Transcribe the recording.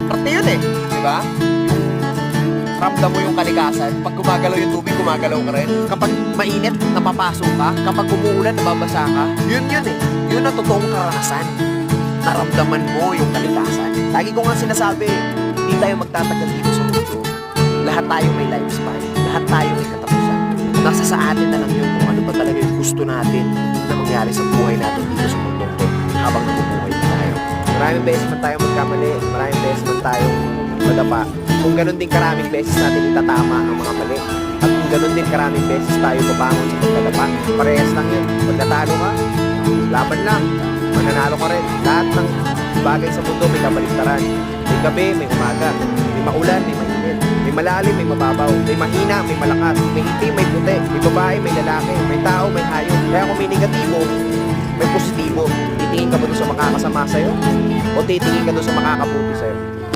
Parte yun eh, di ba? Ramdam mo yung kalikasan. Pag gumagalaw yung tubig, gumagalaw ka rin. Kapag mainit, napapasok ka. Kapag umuulan, nababasa ka. Yun eh. Yun ang totoong karanasan. Naramdaman mo yung kalikasan. Lagi ko nga sinasabi, hindi tayo magtatagal dito sa mundo. Lahat tayo may lifespan. Lahat tayo may katapusan. Nasa sa atin na lang yun kung ano ba talaga yung gusto natin na mangyari sa buhay natin dito sa mundo to habang nabubuhay tayo. Maraming beses man tayo magkamali. Maraming beses man tayong madapa. Kung ganun din karaming beses natin itatama ang mga mali. At kung ganun din karaming beses tayo babangon sa pagkadapa, parehas lang yun. Pag natalo ka, laban lang. Mananalo ka rin. Lahat ng bagay sa mundo may kabaliktaran. May gabi, may umaga. May maulan, may mainit. May malalim, may mababaw. May mahina, may malakas. May itim, may puti. May babae, may lalaki. May tao, may hayop. Kaya kung may negatibo, may positibo. Titingin ka ba doon sa makakasama sa'yo? O titingin ka doon sa makakabuti sa'yo?